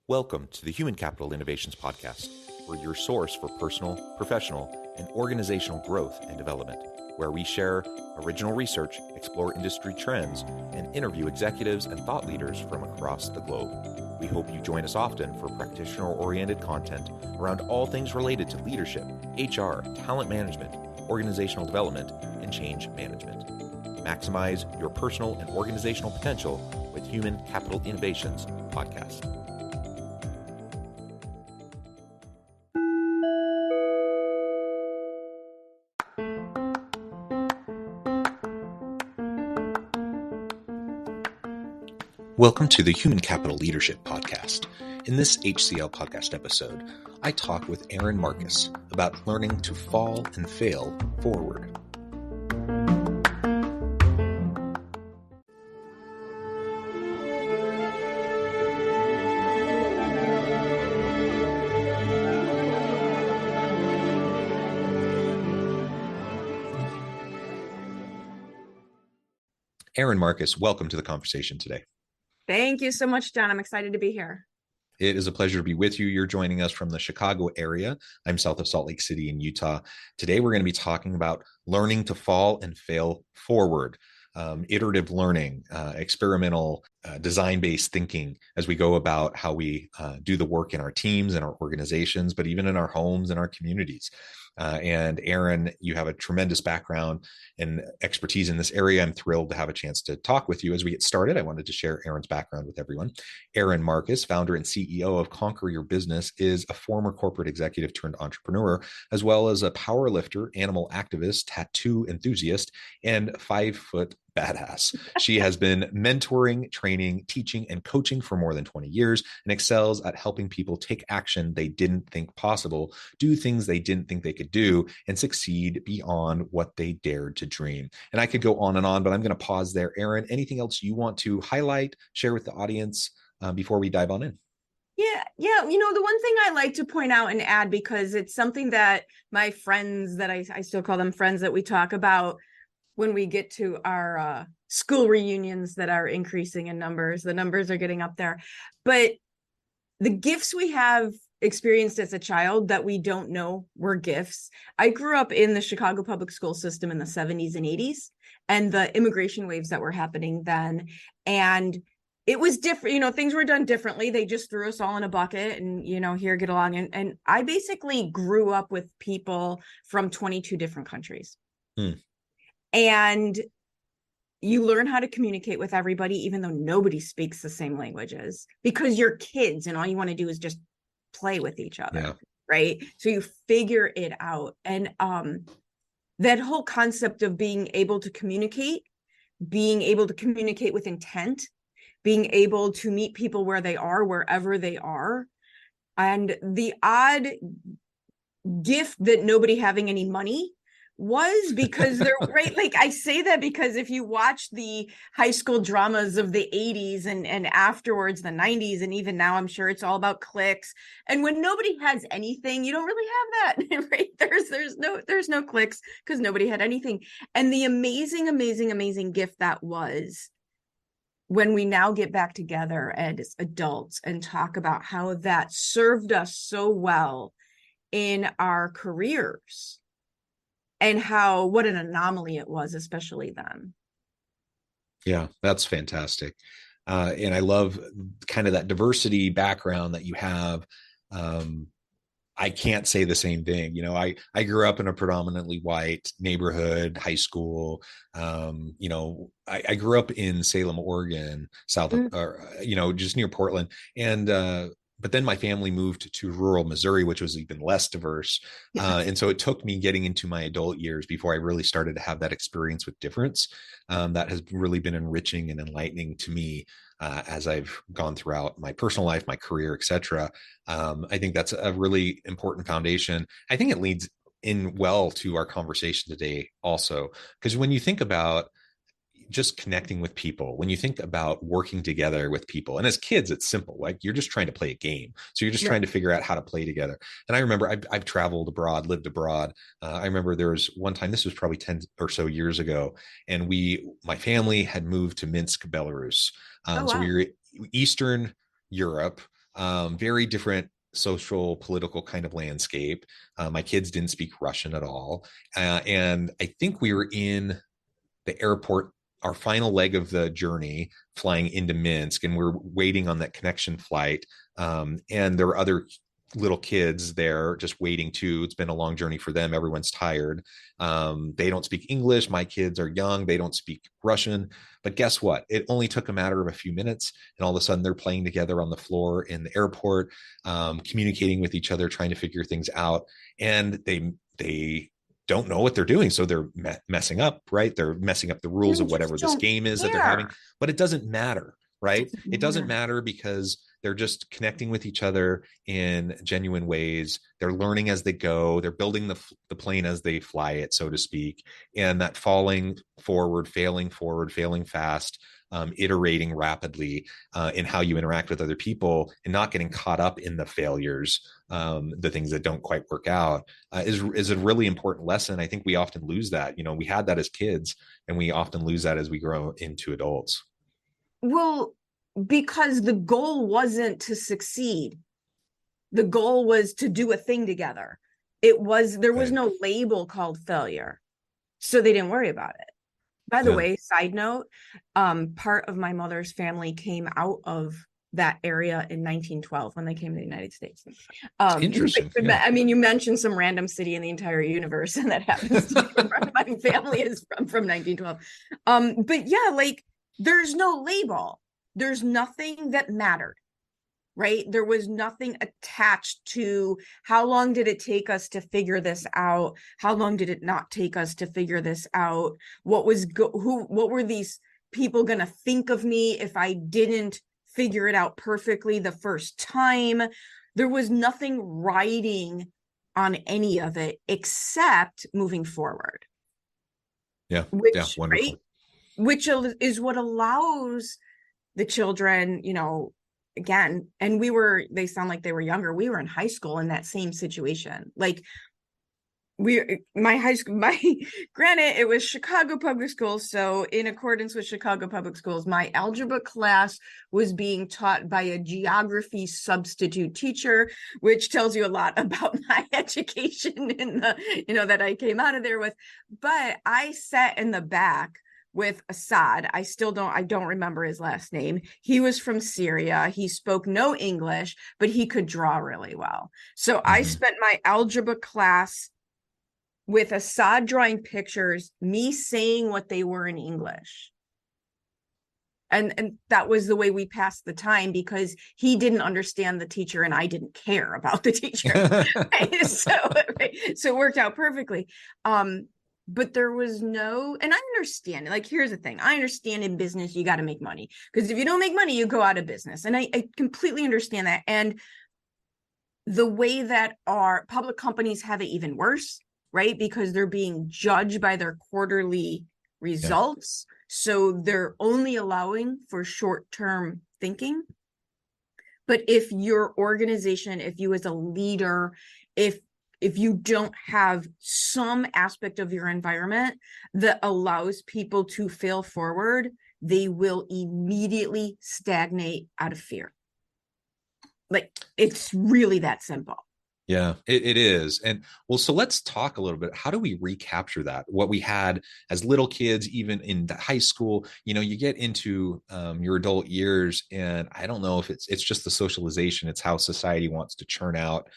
Welcome to the Human Capital Innovations Podcast. We're your source for personal, professional, and organizational growth and development, where we share original research, explore industry trends, and interview executives and thought leaders from across the globe. We hope you join us often for practitioner-oriented content around all things related to leadership, HR, talent management, organizational development, and change management. Maximize your personal and organizational potential with Human Capital Innovations Podcast. Welcome to the Human Capital Leadership Podcast. In this HCI Podcast episode, I talk with Erin Marcus about learning to fall and fail forward. Erin Marcus, welcome to the conversation today. Thank you so much, John. I'm excited to be here. It is a pleasure to be with you. You're joining us from the Chicago area. I'm south of Salt Lake City in Utah. Today, we're going to be talking about learning to fall and fail forward, iterative learning, experimental, design-based thinking as we go about how we do the work in our teams and our organizations, but even in our homes and our communities. And Erin, you have a tremendous background and expertise in this area. I'm thrilled to have a chance to talk with you. As we get started, I wanted to share Erin's background with everyone. Erin Marcus, founder and CEO of Conquer Your Business, is a former corporate executive turned entrepreneur, as well as a powerlifter, animal activist, tattoo enthusiast, and 5-foot badass. She has been mentoring, training, teaching, and coaching for more than 20 years and excels at helping people take action they didn't think possible, do things they didn't think they could do, and succeed beyond what they dared to dream. And I could go on and on, but I'm going to pause there. Erin, anything else you want to highlight, share with the audience before we dive on in? Yeah. You know, the one thing I like to point out and add, because it's something that my friends that I still call them friends that we talk about when we get to our school reunions that are increasing in numbers. The numbers are getting up there. But the gifts we have experienced as a child that we don't know were gifts. I grew up in the Chicago public school system in the 70s and 80s, and the immigration waves that were happening then. And it was different, you know, things were done differently. They just threw us all in a bucket and, you know, here, get along. And I basically grew up with people from 22 different countries. And you learn how to communicate with everybody, even though nobody speaks the same languages, because you're kids and all you want to do is just play with each other, right? So you figure it out. And that whole concept of being able to communicate with intent, being able to meet people where they are, wherever they are, and the odd gift that nobody having any money was, because they're right. Like, I say that because if you watch the high school dramas of the 80s and afterwards the 90s, and even now, I'm sure it's all about clicks. And when nobody has anything, you don't really have that, right? There's no clicks because nobody had anything. And the amazing gift that was, when we now get back together as adults and talk about how that served us so well in our careers. And what an anomaly it was, especially then. Yeah, that's fantastic. And I love kind of that diversity background that you have. I can't say the same thing. You know, I grew up in a predominantly white neighborhood, high school. You know, I grew up in Salem, Oregon, south of, you know, just near Portland. And, but then my family moved to rural Missouri, which was even less diverse. And so it took me getting into my adult years before I really started to have that experience with difference. That has really been enriching and enlightening to me as I've gone throughout my personal life, my career, et cetera. I think that's a really important foundation. I think it leads in well to our conversation today also, because when you think about just connecting with people, when you think about working together with people, and as kids, it's simple, like you're just trying to play a game. So you're just trying to figure out how to play together. And I remember I've traveled abroad, lived abroad. I remember there was one time, this was probably 10 or so years ago, and my family had moved to Minsk, Belarus. So we were Eastern Europe, very different social political kind of landscape. My kids didn't speak Russian at all. And I think we were in the airport, our final leg of the journey, flying into Minsk, and we're waiting on that connection flight. And there were other little kids there just waiting too. It's been a long journey for them. Everyone's tired. They don't speak English. My kids are young. They don't speak Russian. But guess what? It only took a matter of a few minutes, and all of a sudden they're playing together on the floor in the airport, communicating with each other, trying to figure things out. And they don't know what they're doing, so they're messing up, right? They're messing up the rules of whatever this game is that they're having. But it doesn't matter, right? It doesn't matter, because they're just connecting with each other in genuine ways. They're learning as they go. They're building the plane as they fly it, so to speak. And that falling forward, failing fast, iterating rapidly in how you interact with other people, and not getting caught up in the failures, the things that don't quite work out, is a really important lesson. I think we often lose that. We had that as kids, and we often lose that as we grow into adults. Well, because the goal wasn't to succeed. The goal was to do a thing together. There was no label called failure, so they didn't worry about it. By the way, side note, part of my mother's family came out of that area in 1912 when they came to the United States. Interesting. I mean, you mentioned some random city in the entire universe, and that happens to be where my family is from 1912. But yeah, like, there's no label. There's nothing that mattered, right? There was nothing attached to how long did it take us to figure this out? How long did it not take us to figure this out? What were these people going to think of me if I didn't figure it out perfectly the first time? There was nothing riding on any of it except moving forward. Wonderful. Right? Which is what allows the children, again, and they sound like they were younger. We were in high school in that same situation. Like, my high school, granted, it was Chicago public schools. So in accordance with Chicago public schools, my algebra class was being taught by a geography substitute teacher, which tells you a lot about my education that I came out of there with. But I sat in the back with Assad. I don't remember his last name. He was from Syria. He spoke no English, but he could draw really well. So I spent my algebra class with Assad drawing pictures, me saying what they were in English. And that was the way we passed the time, because he didn't understand the teacher and I didn't care about the teacher. Right? So it worked out perfectly. But there was no, and I understand, like, here's the thing. I understand in business, you got to make money, because if you don't make money, you go out of business. And I completely understand that. And the way that our public companies have it even worse, right? Because they're being judged by their quarterly results. So they're only allowing for short-term thinking. But if your organization, if you as a leader, if you don't have some aspect of your environment that allows people to fail forward, they will immediately stagnate out of fear. Like, it's really that simple. Yeah, it is. And well, so let's talk a little bit. How do we recapture that? What we had as little kids, even in high school, you get into your adult years, and I don't know if it's just the socialization. It's how society wants to churn out,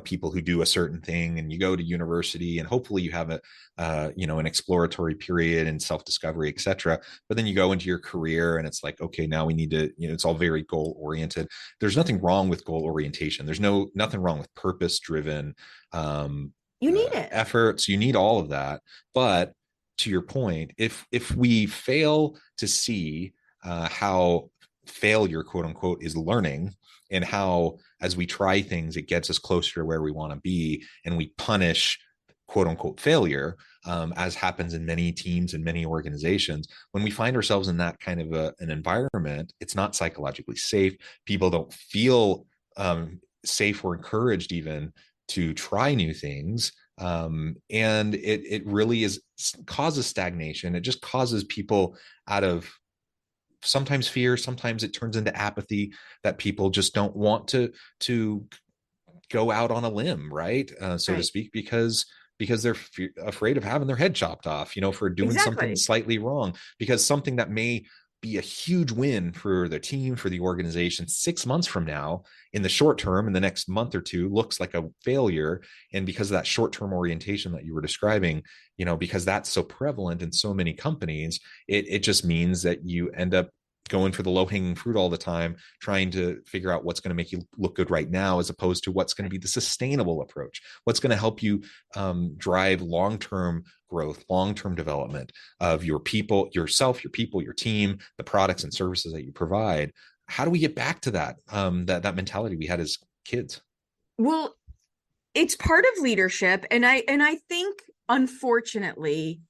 people who do a certain thing, and you go to university, and hopefully you have an exploratory period and self-discovery, et cetera. But then you go into your career, and it's like, okay, now we need to, it's all very goal oriented. There's nothing wrong with goal orientation. There's nothing wrong with purpose driven you need it efforts. You need all of that. But to your point, if we fail to see how failure, quote unquote, is learning, and how as we try things, it gets us closer to where we want to be, and we punish, quote unquote, failure, as happens in many teams and many organizations, when we find ourselves in that kind of an environment, it's not psychologically safe. People don't feel safe or encouraged even to try new things. And it really causes stagnation. It just causes people, out of sometimes fear, sometimes it turns into apathy, that people just don't want to go out on a limb, right? So to Right. speak, because they're afraid of having their head chopped off, for doing something Exactly. slightly wrong, because something that may be a huge win for the team, for the organization 6 months from now, in the short term, in the next month or two, looks like a failure. And because of that short-term orientation that you were describing, because that's so prevalent in so many companies, it just means that you end up going for the low-hanging fruit all the time, trying to figure out what's going to make you look good right now, as opposed to what's going to be the sustainable approach, what's going to help you drive long-term growth, long-term development of your people, yourself, your people, your team, the products and services that you provide. How do we get back to that mentality we had as kids? Well, it's part of leadership, and I think, unfortunately,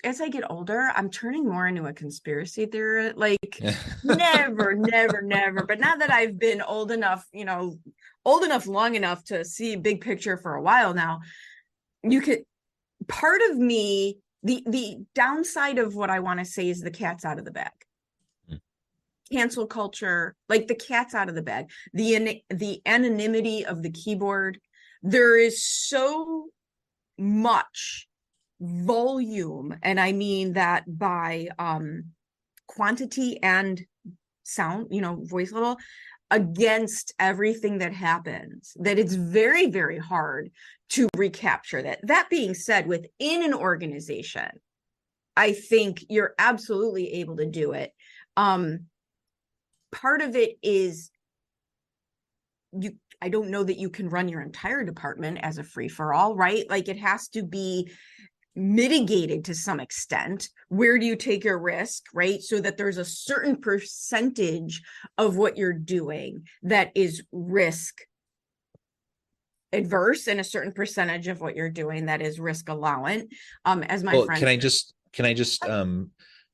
as I get older, I'm turning more into a conspiracy theory. Like, never, never, never. But now that I've been old enough, long enough to see big picture for a while now, part of me, the downside of what I want to say is the cat's out of the bag. Cancel culture, like the cat's out of the bag. The anonymity of the keyboard. There is so much volume, and I mean that by quantity and sound, voice level, against everything that happens, that it's very, very hard to recapture that. That being said, within an organization, I think you're absolutely able to do it. Part of it is I don't know that you can run your entire department as a free-for-all, right? Like, it has to be mitigated to some extent. Where do you take your risk, right? So that there's a certain percentage of what you're doing that is risk adverse, and a certain percentage of what you're doing that is risk allowant. As my friend, Can I just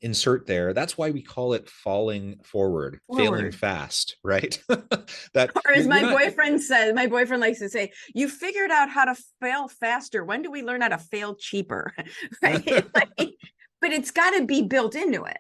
insert there? That's why we call it falling forward, failing fast, right? That or as you're my not, boyfriend says, my boyfriend likes to say, you figured out how to fail faster. When do we learn how to fail cheaper? Right? But it's got to be built into it.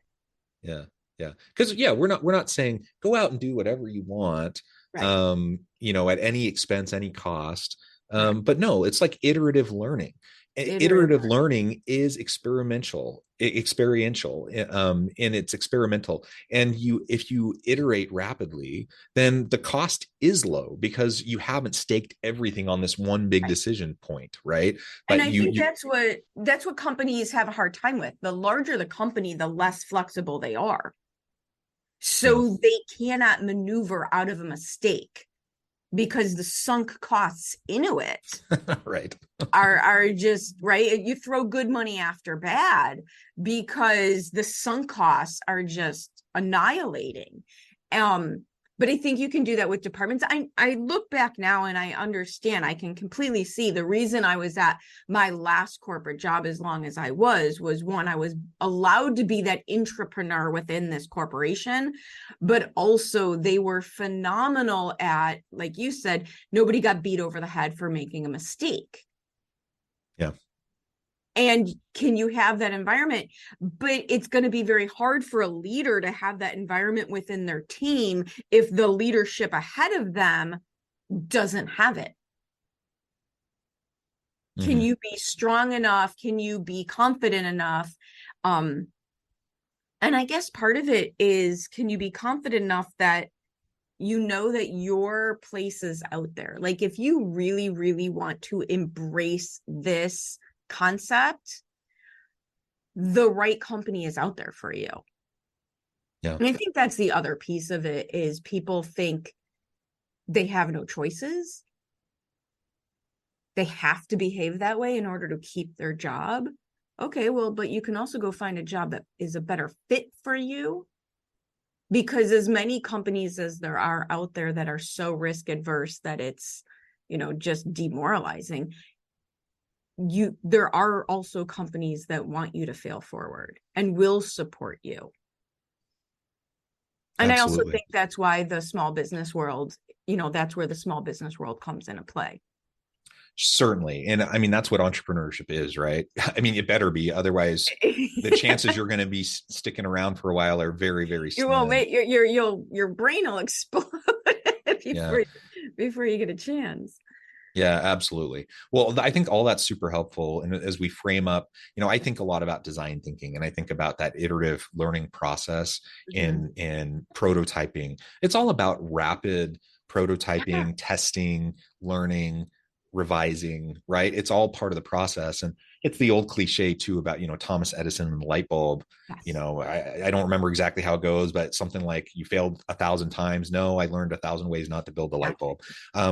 Yeah. Because we're not saying go out and do whatever you want, Right. At any expense, any cost. But no, it's like iterative learning. Iterative Learning is experiential, and it's experimental. And if you iterate rapidly, then the cost is low, because you haven't staked everything on this one big decision point, right? And But I think that's what companies have a hard time with. The larger the company, the less flexible they are. So they cannot maneuver out of a mistake, because the sunk costs into it right. are just right. You throw good money after bad, because the sunk costs are just annihilating. But I think you can do that with departments. I look back now and I understand, I can completely see the reason I was at my last corporate job as long as I was one, I was allowed to be that entrepreneur within this corporation, but also they were phenomenal at, like you said, nobody got beat over the head for making a mistake. Yeah. And can you have that environment? But it's going to be very hard for a leader to have that environment within their team if the leadership ahead of them doesn't have it. Mm-hmm. Can you be strong enough? Can you be confident enough? And I guess part of it is, can you be confident enough that you know that your place is out there? Like, if you really, really want to embrace this concept, the right company is out there for you. Yeah. And I think that's the other piece of it, is people think they have no choices. They have to behave that way in order to keep their job. Okay, well, but you can also go find a job that is a better fit for you, because as many companies as there are out there that are so risk adverse that it's, just demoralizing, there are also companies that want you to fail forward and will support you. And absolutely. I also think that's why the small business world, that's where the small business world comes into play. Certainly. And I mean, that's what entrepreneurship is, right? I mean, it better be. Otherwise, the chances you're going to be sticking around for a while are very, very You will slim. wait, your brain will explode Yeah. before you get a chance. Yeah, absolutely. Well, I think all that's super helpful. And as we frame up, I think a lot about design thinking, and I think about that iterative learning process Mhm. in prototyping. It's all about rapid Yeah. prototyping, testing, learning, revising, right? It's all part of the process. And it's the old cliche too about, Thomas Edison and the light bulb. Yes. I don't remember exactly how it goes, but something like, you failed 1,000 times. No, I learned 1,000 ways not to build a Yeah. light bulb.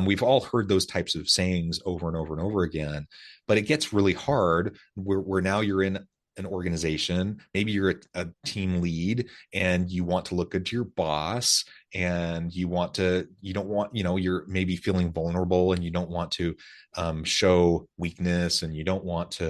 We've all heard those types of sayings over and over and over again, but it gets really hard where now you're in an organization, maybe you're a team lead, and you want to look good to your boss, and you don't want, you're maybe feeling vulnerable, and you don't want to show weakness, and you don't want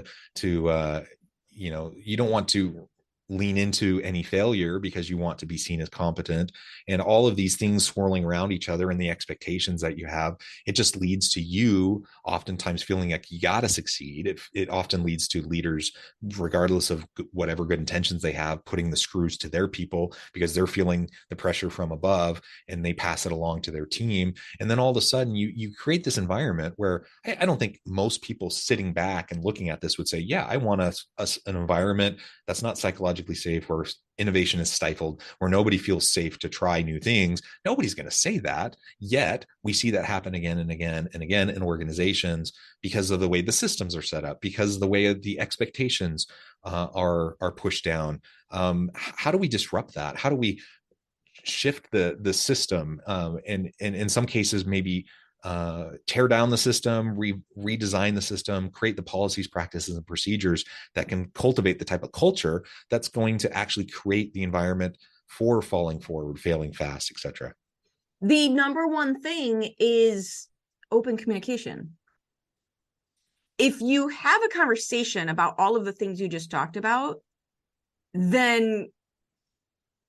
you don't want to lean into any failure because you want to be seen as competent, and all of these things swirling around each other and the expectations that you have. It just leads to you oftentimes feeling like you got to succeed. It often leads to leaders, regardless of whatever good intentions they have, putting the screws to their people because they're feeling the pressure from above, and they pass it along to their team. And then all of a sudden you create this environment where I don't think most people sitting back and looking at this would say, yeah, I want an environment that's not psychologically safe, where innovation is stifled, where nobody feels safe to try new things. Nobody's going to say that. Yet we see that happen again and again and again in organizations, because of the way the systems are set up, because of the way the expectations are pushed down. How do we disrupt that? How do we shift the system, and in some cases maybe tear down the system, redesign the system, create the policies, practices, and procedures that can cultivate the type of culture that's going to actually create the environment for falling forward, failing fast, etc. The number one thing is open communication. If you have a conversation about all of the things you just talked about, then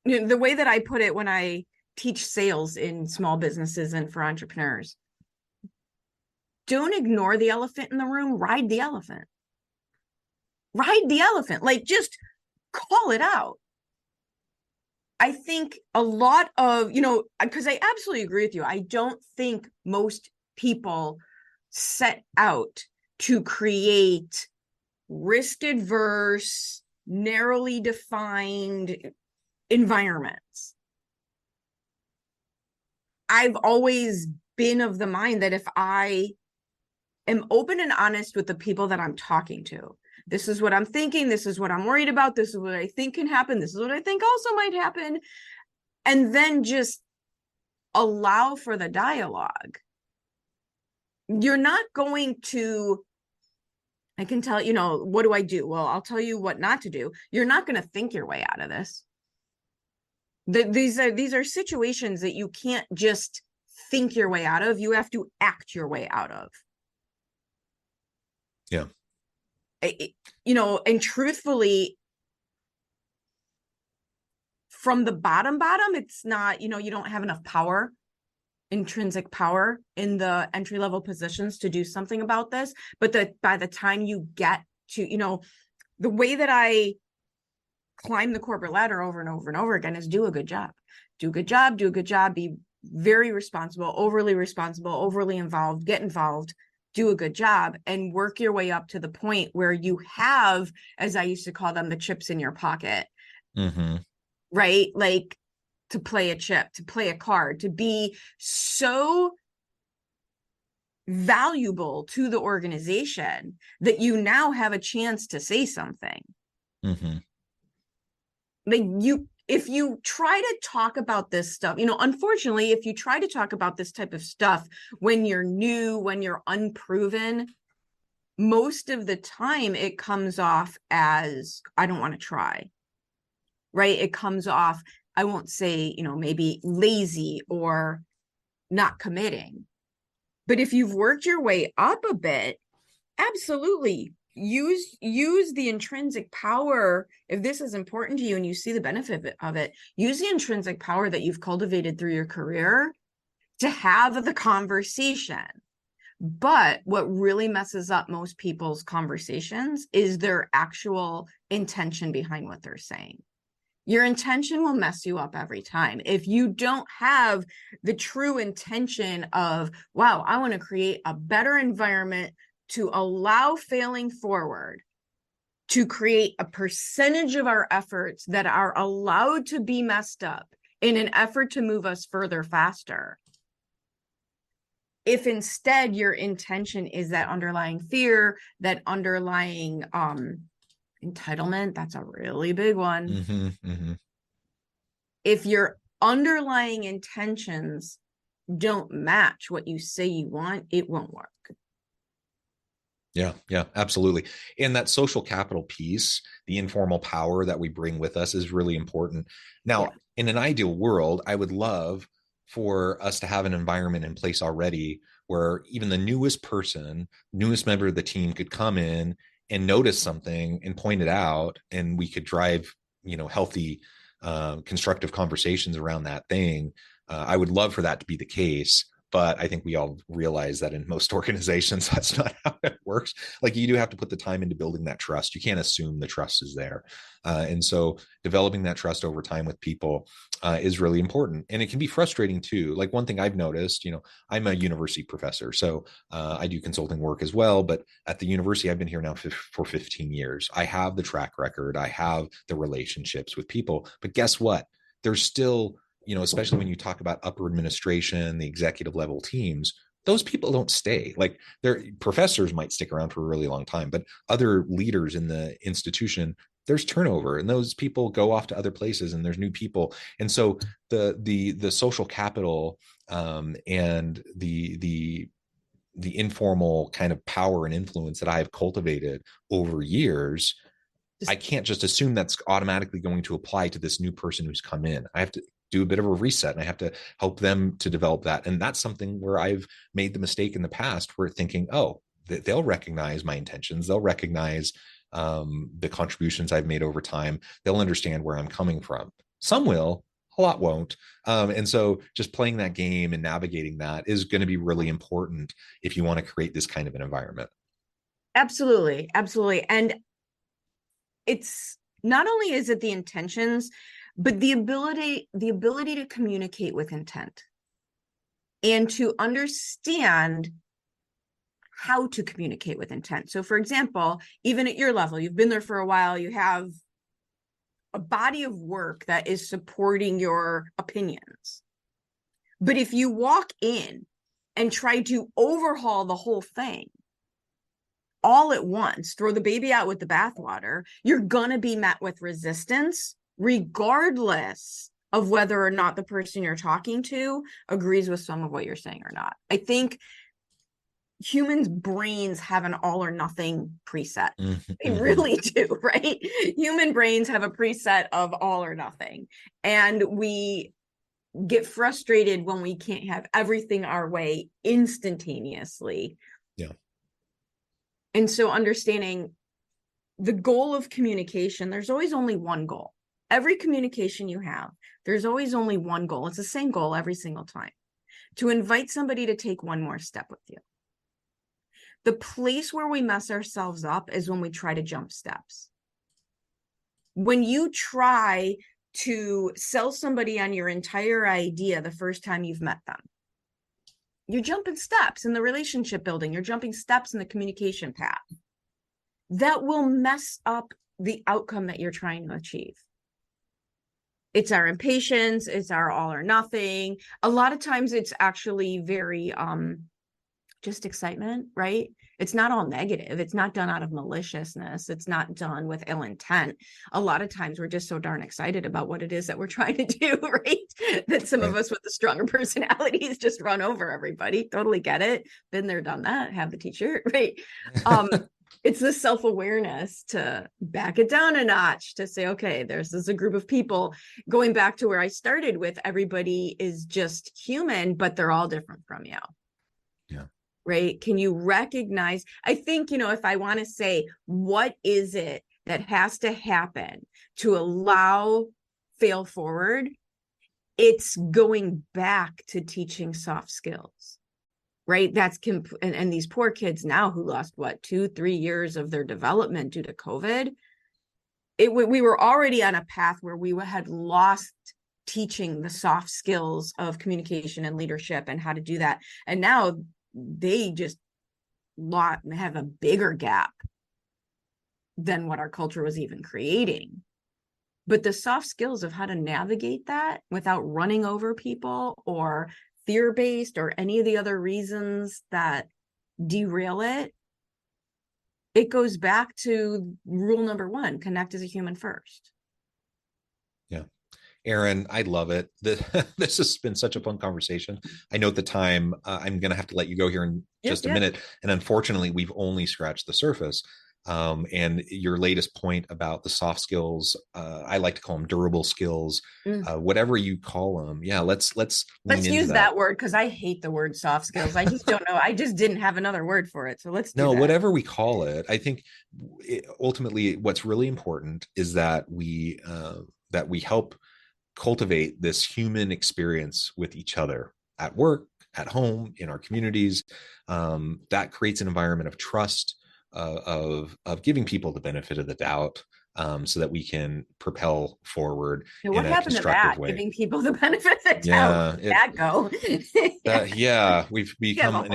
the way that I put it when I teach sales in small businesses and for entrepreneurs, don't ignore the elephant in the room, ride the elephant. Ride the elephant, like just call it out. I think a lot of, because I absolutely agree with you. I don't think most people set out to create risk adverse, narrowly defined environments. I've always been of the mind that if I am open and honest with the people that I'm talking to, this is what I'm thinking, this is what I'm worried about, this is what I think can happen, this is what I think also might happen, and then just allow for the dialogue, you're not going to, I can tell, what do I do? Well, I'll tell you what not to do. You're not going to think your way out of this. These are situations that you can't just think your way out of. You have to act your way out of. Yeah. And truthfully, from the bottom, it's not, you don't have enough power, intrinsic power in the entry-level positions to do something about this. But by the time you get to, the way that I climb the corporate ladder over and over and over again is do a good job, be very responsible, overly involved, get involved, do a good job, and work your way up to the point where you have, as I used to call them, the chips in your pocket. Mm-hmm. Right? Like to play a chip, to play a card, to be so valuable to the organization that you now have a chance to say something. Mm-hmm. Like if you try to talk about this stuff, unfortunately, if you try to talk about this type of stuff when you're new, when you're unproven, most of the time it comes off as, I don't want to try, right? It comes off, I won't say, maybe lazy or not committing. But if you've worked your way up a bit, absolutely use the intrinsic power. If this is important to you and you see the benefit of it, use the intrinsic power that you've cultivated through your career to have the conversation. But what really messes up most people's conversations is their actual intention behind what they're saying. Your intention will mess you up every time. If you don't have the true intention of, wow, I want to create a better environment to allow failing forward, to create a percentage of our efforts that are allowed to be messed up in an effort to move us further faster. If instead your intention is that underlying fear, that underlying entitlement, that's a really big one. If your underlying intentions don't match what you say you want, it won't work. Yeah, absolutely. And that social capital piece, the informal power that we bring with us is really important. Now, in an ideal world, I would love for us to have an environment in place already where even the newest member of the team could come in and notice something and point it out, and we could drive, healthy, constructive conversations around that thing. I would love for that to be the case. But I think we all realize that in most organizations, that's not how it works. Like, you do have to put the time into building that trust. You can't assume the trust is there. And so developing that trust over time with people is really important. And it can be frustrating too. Like, one thing I've noticed, I'm a university professor, so I do consulting work as well. But at the university, I've been here now for 15 years. I have the track record. I have the relationships with people. But guess what? There's still, especially when you talk about upper administration, the executive level teams, those people don't stay. Like, their professors might stick around for a really long time, but other leaders in the institution, there's turnover, and those people go off to other places, and there's new people. And so the social capital and the informal kind of power and influence that I have cultivated over years, I can't just assume that's automatically going to apply to this new person who's come in. I have to do a bit of a reset, and I have to help them to develop that. And that's something where I've made the mistake in the past, where thinking, oh, they'll recognize my intentions. They'll recognize the contributions I've made over time. They'll understand where I'm coming from. Some will, a lot won't. And so just playing that game and navigating that is going to be really important if you want to create this kind of an environment. Absolutely. Absolutely. And it's not only is it the intentions, but the ability to communicate with intent and to understand how to communicate with intent. So, for example, even at your level, you've been there for a while, you have a body of work that is supporting your opinions. But if you walk in and try to overhaul the whole thing all at once, throw the baby out with the bathwater, you're going to be met with resistance, regardless of whether or not the person you're talking to agrees with some of what you're saying or not. I think humans' brains have an all or nothing preset. They really do, right? Human brains have a preset of all or nothing. And we get frustrated when we can't have everything our way instantaneously. Yeah. And so understanding the goal of communication, there's always only one goal. Every communication you have, there's always only one goal. It's the same goal every single time: to invite somebody to take one more step with you. The place where we mess ourselves up is when we try to jump steps. When you try to sell somebody on your entire idea the first time you've met them, you're jumping steps in the relationship building. You're jumping steps in the communication path. That will mess up the outcome that you're trying to achieve. It's our impatience. It's our all or nothing. A lot of times it's actually very just excitement, right? It's not all negative. It's not done out of maliciousness. It's not done with ill intent. A lot of times we're just so darn excited about what it is that we're trying to do, right? That some of us with the stronger personalities just run over everybody. Totally get it. Been there, done that. Have the t-shirt, right? It's the self-awareness to back it down a notch, to say, okay, there's a group of people. Going back to where I started with, everybody is just human, but they're all different from you. Yeah. Right? Can you recognize? I think, if I want to say, what is it that has to happen to allow fail forward? It's going back to teaching soft skills, right? And these poor kids now who lost 2-3 years of their development due to COVID. We were already on a path where we had lost teaching the soft skills of communication and leadership and how to do that. And now they just have a bigger gap than what our culture was even creating. But the soft skills of how to navigate that without running over people or fear-based or any of the other reasons that derail it, it goes back to rule number 1, connect as a human first. Yeah. Erin, I love it. This has been such a fun conversation. I know at the time I'm going to have to let you go here in just a minute. And unfortunately, we've only scratched the surface. And your latest point about the soft skills, I like to call them durable skills, whatever you call them. Yeah, let's use that word, because I hate the word soft skills. I just don't know. I just didn't have another word for it. So let's do that. Whatever we call it. I think ultimately what's really important is that we help cultivate this human experience with each other at work, at home, in our communities. That creates an environment of trust, of giving people the benefit of the doubt, so that we can propel forward. Now, what happened to that? Way. Giving people the benefit of the doubt. That go. We've become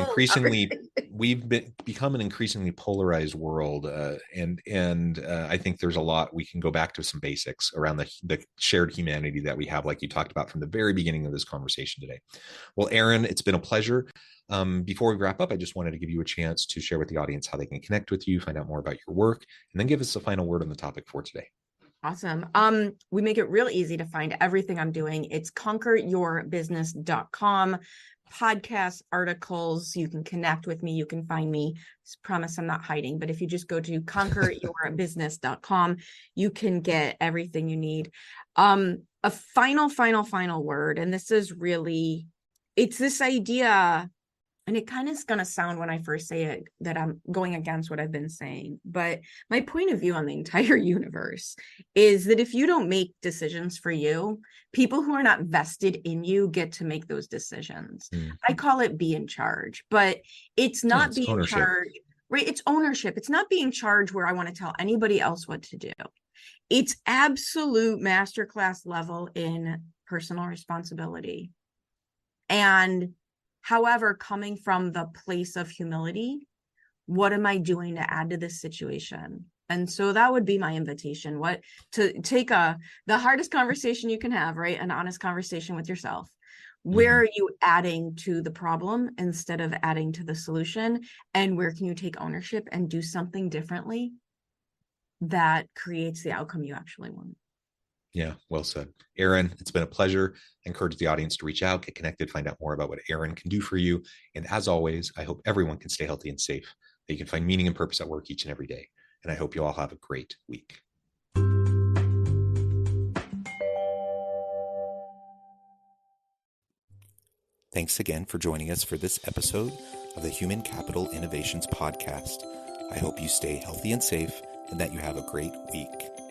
become an increasingly polarized world, and I think there's a lot we can go back to some basics around the shared humanity that we have, like you talked about from the very beginning of this conversation today. Well, Erin, it's been a pleasure. Before we wrap up, I just wanted to give you a chance to share with the audience how they can connect with you, find out more about your work, and then give us a final word on the topic for today. Awesome. We make it real easy to find everything I'm doing. It's conqueryourbusiness.com. Podcasts, articles, you can connect with me. You can find me. Promise I'm not hiding, but if you just go to conqueryourbusiness.com, you can get everything you need. A final word, and this is really, it's this idea. And it kind of is going to sound when I first say it that I'm going against what I've been saying. But my point of view on the entire universe is that if you don't make decisions for you, people who are not vested in you get to make those decisions. I call it be in charge, but it's not being in charge, right? It's ownership. It's not being charged where I want to tell anybody else what to do. It's absolute masterclass level in personal responsibility. And however, coming from the place of humility, what am I doing to add to this situation? And so that would be my invitation. To take the hardest conversation you can have, right? An honest conversation with yourself. Where are you adding to the problem instead of adding to the solution? And where can you take ownership and do something differently that creates the outcome you actually want? Yeah, well said. Erin, it's been a pleasure. I encourage the audience to reach out, get connected, find out more about what Erin can do for you. And as always, I hope everyone can stay healthy and safe, that you can find meaning and purpose at work each and every day. And I hope you all have a great week. Thanks again for joining us for this episode of the Human Capital Innovations Podcast. I hope you stay healthy and safe and that you have a great week.